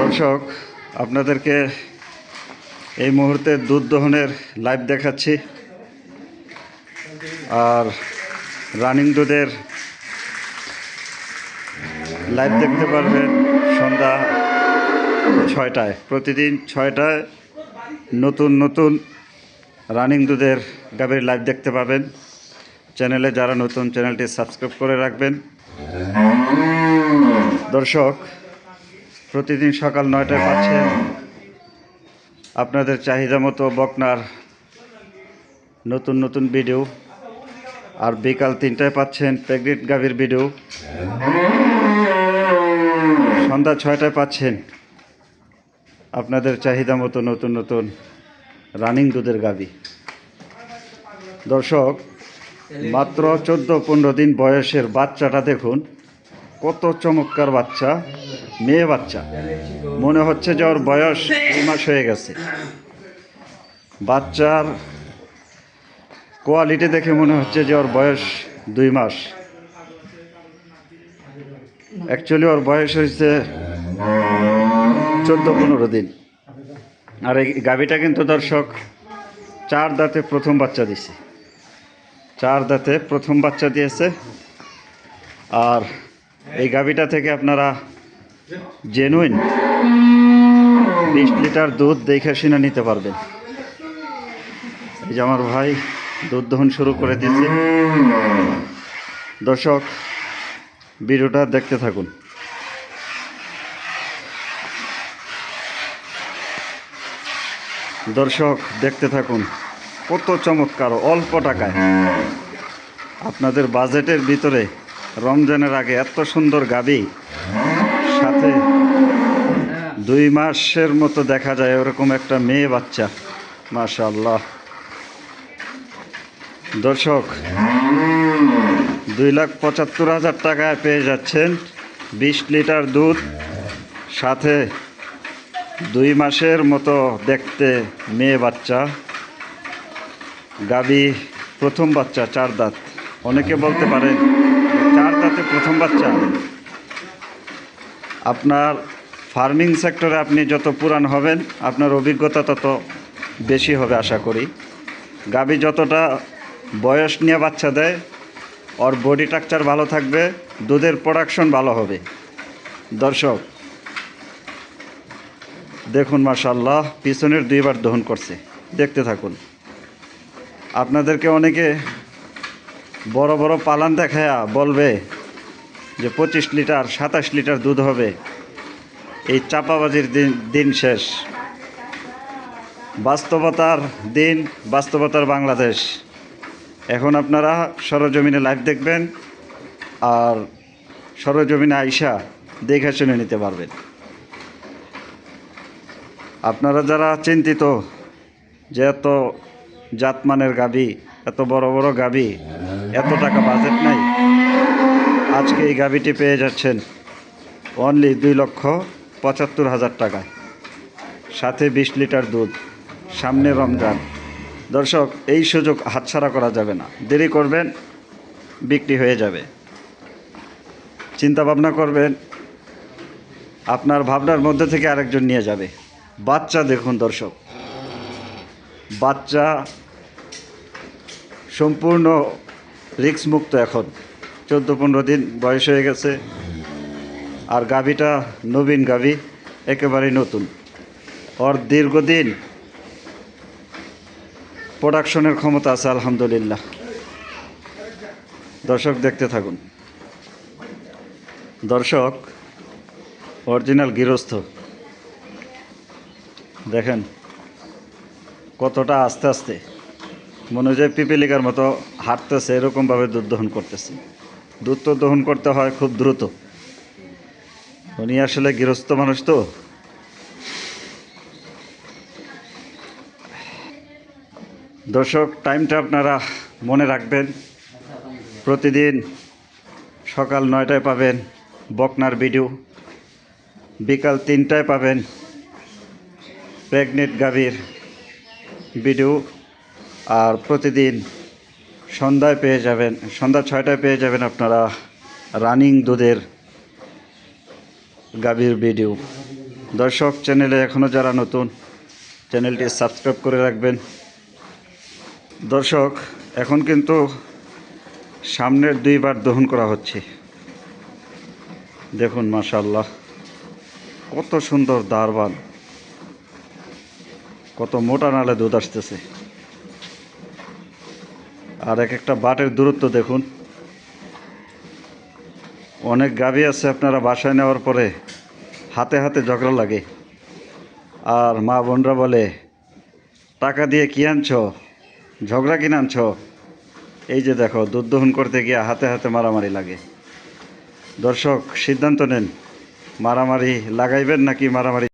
দর্শক, আপনাদেরকে এই মুহূর্তে দুধ দহনের লাইভ দেখাচ্ছি। আর রানিং দুধের লাইভ দেখতে পারবেন সন্ধ্যা 6টায়। প্রতিদিন 6টায় নতুন নতুন রানিং দুধের গাভীর লাইভ দেখতে পাবেন। চ্যানেলে যারা নতুন, চ্যানেলটি সাবস্ক্রাইব করে রাখবেন। দর্শক, প্রতিদিন সকাল 9টায় পাচ্ছেন আপনাদের চাহিদা মতো বকনার নতুন নতুন ভিডিও। আর বিকাল 3টায় পাচ্ছেন প্রেগনেন্ট গাভীর ভিডিও। সন্ধ্যা 6টায় পাচ্ছেন আপনাদের চাহিদা মতো নতুন নতুন রানিং দুধের গাভী। দর্শক, মাত্র 14-15 দিন বয়সের বাচ্চাটা দেখুন, কত চমৎকার বাচ্চা, মেয়ে বাচ্চা। মনে হচ্ছে যে ওর বয়স 2 মাস হয়ে গেছে। বাচ্চার কোয়ালিটি দেখে মনে হচ্ছে যে ওর বয়স 2 মাস। অ্যাকচুয়ালি ওর বয়স হয়েছে 14-15 দিন। আর এই গাভীটা কিন্তু দর্শক 4 দাঁতে প্রথম বাচ্চা দিছে। 4 দাঁতে প্রথম বাচ্চা দিয়েছে। আর এই গাভীটা থেকে আপনারা জেনুইন 20 লিটার দুধ দেখে শুনে নিতে পারবেন। এই যে আমার ভাই দুধ দহন শুরু করে দিয়েছে। দর্শক, ভিডিওটা দেখতে থাকুন। দর্শক, দেখতে থাকুন, কত চমৎকার, অল্প টাকায় আপনাদের বাজেটের ভিতরে রমজানের আগে এত সুন্দর গাভী, সাথে 2 মাসের মতো দেখা যায় ওরকম একটা মেয়ে বাচ্চা। মাশাআল্লাহ। দর্শক, 2,75,000 টাকায় পেয়ে যাচ্ছেন 20 লিটার দুধ, সাথে 2 মাসের মতো দেখতে মেয়ে বাচ্চা গাভী। প্রথম বাচ্চা 4 দাঁত। অনেকে বলতে পারেন 4 দাঁতে প্রথম বাচ্চা। আপনার ফার্মিং সেক্টরে আপনি যত পুরান হবেন, আপনার অভিজ্ঞতা তত বেশি হবে আশা করি। গাভী যতটা বয়স নিয়ে বাচ্চা দেয়, ওর বডি স্ট্রাকচার ভালো থাকবে, দুধের প্রোডাকশন ভালো হবে। দর্শক দেখুন, মাশাআল্লাহ, পিছনের 2 বার দহন করছে। দেখতে থাকুন। আপনাদেরকে অনেকে বড় বড় পালান দেখায়া বলবে যে 25 লিটার 27 লিটার দুধ হবে। এই চাপাবাজির দিন শেষ। বাস্তবতার দিন, বাস্তবতার বাংলাদেশ। এখন আপনারা সরজমিনে লাইভ দেখবেন, আর সরজমিনে আইসা দেখে শুনে নিতে পারবেন। আপনারা যারা চিন্তিত যে এত জাতমানের গাভী, এত বড় বড় গাভী, এত টাকা বাজেট নাই, আজকে এই গাভীটি পেয়ে যাচ্ছেন অনলি 2,75,000 টাকায়, সাথে 20 লিটার দুধ। সামনে রমজান। দর্শক, এই সুযোগ হাতছাড়া করা যাবে না। দেরি করবেন, বিক্রি হয়ে যাবে। চিন্তা ভাবনা করবেন, আপনার ভাবনার মধ্যে থেকে আরেকজন নিয়ে যাবে। বাচ্চা দেখুন দর্শক, বাচ্চা সম্পূর্ণ রিস্ক মুক্ত। এখন 14-15 দিন বয়স হয়ে গেছে। আর গাভীটা নবীন গাভী, একেবারেই নতুন। ওর দীর্ঘদিন প্রোডাকশনের ক্ষমতা আছে আলহামদুলিল্লাহ। দর্শক, দেখতে থাকুন। দর্শক, অরিজিনাল গৃহস্থ দেখেন কতটা আস্তে আস্তে মনে হয় যে পিপিলিকার মতো হাঁটতেছে, এরকমভাবে দুধ দহন করতেছে। দুধ তো দহন করতে হয় খুব দ্রুত। উনি আসলে গৃহস্থ মানুষ তো। দর্শক, টাইমটা আপনারা মনে রাখবেন। প্রতিদিন সকাল 9টায় পাবেন বকনার ভিডিও, বিকাল 3টায় পাবেন প্রেগনেন্ট গাভীর ভিডিও, আর প্রতিদিন সন্ধ্যায় পেয়ে যাবেন, সন্ধ্যা 6টায় পেয়ে যাবেন আপনারা রানিং দুধের গাভীর ভিডিও। দর্শক, চ্যানেলে এখনও যারা নতুন, চ্যানেলটি সাবস্ক্রাইব করে রাখবেন। দর্শক, এখন কিন্তু সামনের 2বার দহন করা হচ্ছে। দেখুন মাশাআল্লাহ, কত সুন্দর দারবান, কত মোটা নালে দুধ আসতেছে। আর এক একটা বাটের দূরত্ব দেখুন। অনেক গাভী আছে আপনারা বাসায় নেওয়ার পরে হাতে হাতে ঝগড়া লাগে, আর মা বোনরা বলে টাকা দিয়ে কি আনছো, ঝগড়া কিনে আনছো। এই যে দেখো, দুধ দহন করতে গিয়ে হাতে হাতে মারামারি লাগে। দর্শক, সিদ্ধান্ত নেন, মারামারি লাগাইবেন নাকি মারামারি